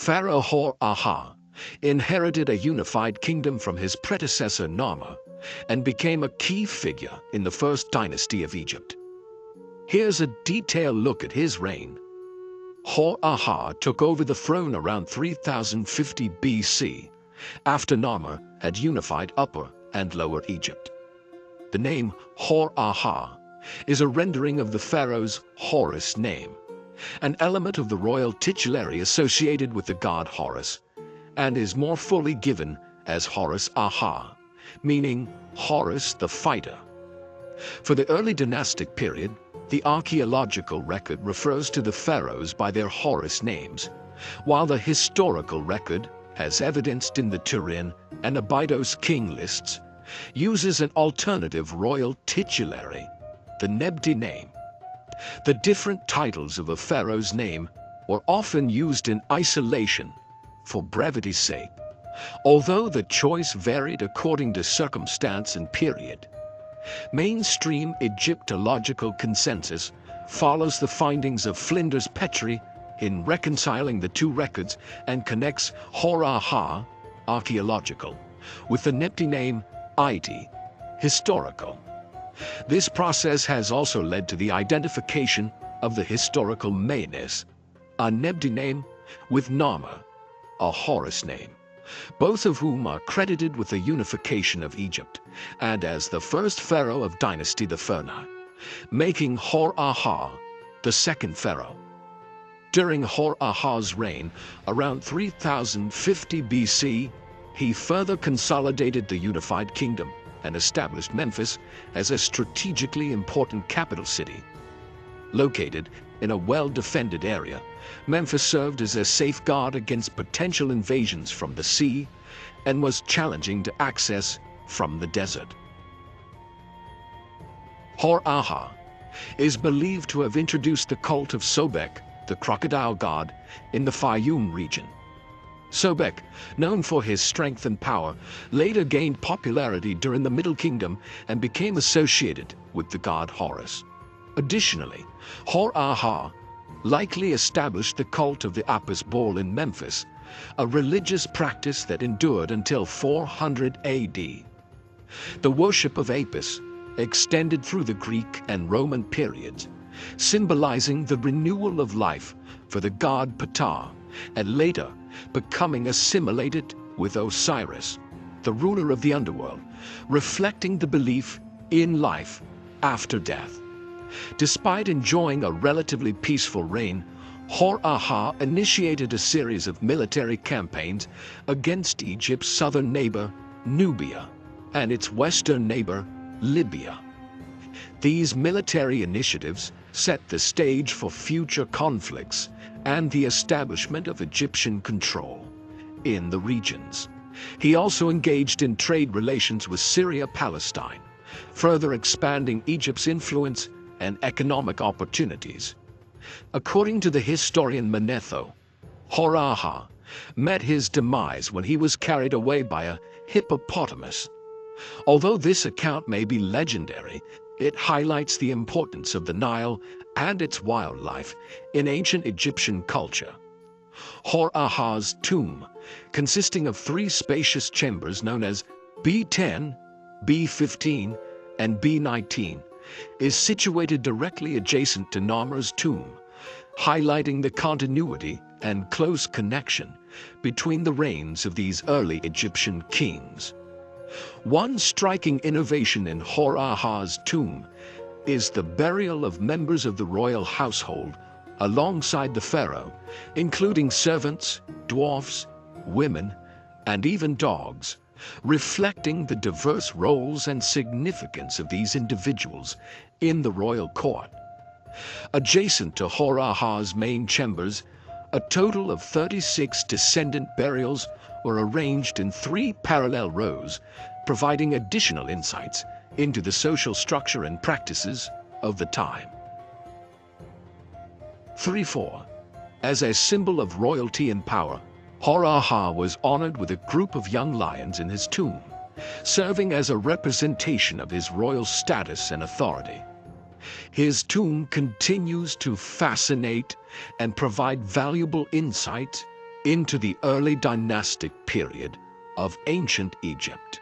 Pharaoh Hor-Aha inherited a unified kingdom from his predecessor Narmer and became a key figure in the first dynasty of Egypt. Here's a detailed look at his reign. Hor-Aha took over the throne around 3050 BC, after Narmer had unified Upper and Lower Egypt. The name Hor-Aha is a rendering of the pharaoh's Horus name, an element of the royal titulary associated with the god Horus, and is more fully given as Horus-Aha, meaning Horus the fighter. For the early dynastic period, the archaeological record refers to the pharaohs by their Horus names, while the historical record, as evidenced in the Turin and Abydos king lists, uses an alternative royal titulary, the Nebti name. The different titles of a pharaoh's name were often used in isolation for brevity's sake, although the choice varied according to circumstance and period. Mainstream Egyptological consensus follows the findings of Flinders Petrie in reconciling the two records and connects Hor-Aha, archaeological, with the Nebti name Iti, historical. This process has also led to the identification of the historical Menes, a Nebti name, with Narmer, a Horus name, both of whom are credited with the unification of Egypt and as the first pharaoh of dynasty the Pharaoh, making Hor-Aha the second pharaoh. During Hor-Aha's reign, around 3050 BC, he further consolidated the unified kingdom and established Memphis as a strategically important capital city. Located in a well-defended area, Memphis served as a safeguard against potential invasions from the sea and was challenging to access from the desert. Hor-Aha is believed to have introduced the cult of Sobek, the crocodile god, in the Fayum region. Sobek, known for his strength and power, later gained popularity during the Middle Kingdom and became associated with the god Horus. Additionally, Hor-Aha likely established the cult of the Apis bull in Memphis, a religious practice that endured until 400 AD. The worship of Apis extended through the Greek and Roman periods, symbolizing the renewal of life for the god Ptah, and later becoming assimilated with Osiris, the ruler of the underworld, reflecting the belief in life after death. Despite enjoying a relatively peaceful reign, Hor-Aha initiated a series of military campaigns against Egypt's southern neighbor, Nubia, and its western neighbor, Libya. These military initiatives set the stage for future conflicts and the establishment of Egyptian control in the regions. He also engaged in trade relations with Syria-Palestine, further expanding Egypt's influence and economic opportunities. According to the historian Manetho, Hor-Aha met his demise when he was carried away by a hippopotamus. Although this account may be legendary, it highlights the importance of the Nile and its wildlife in ancient Egyptian culture. Hor-Aha's tomb, consisting of three spacious chambers known as B10, B15, and B19, is situated directly adjacent to Narmer's tomb, highlighting the continuity and close connection between the reigns of these early Egyptian kings. One striking innovation in Hor-Aha's tomb is the burial of members of the royal household alongside the pharaoh, including servants, dwarfs, women, and even dogs, reflecting the diverse roles and significance of these individuals in the royal court. Adjacent to Hor-Aha's main chambers, a total of 36 descendant burials were arranged in 3 parallel rows, providing additional insights into the social structure and practices of the time. 3-4. As a symbol of royalty and power, Hor-Aha was honored with a group of young lions in his tomb, serving as a representation of his royal status and authority. His tomb continues to fascinate and provide valuable insight into the early dynastic period of ancient Egypt.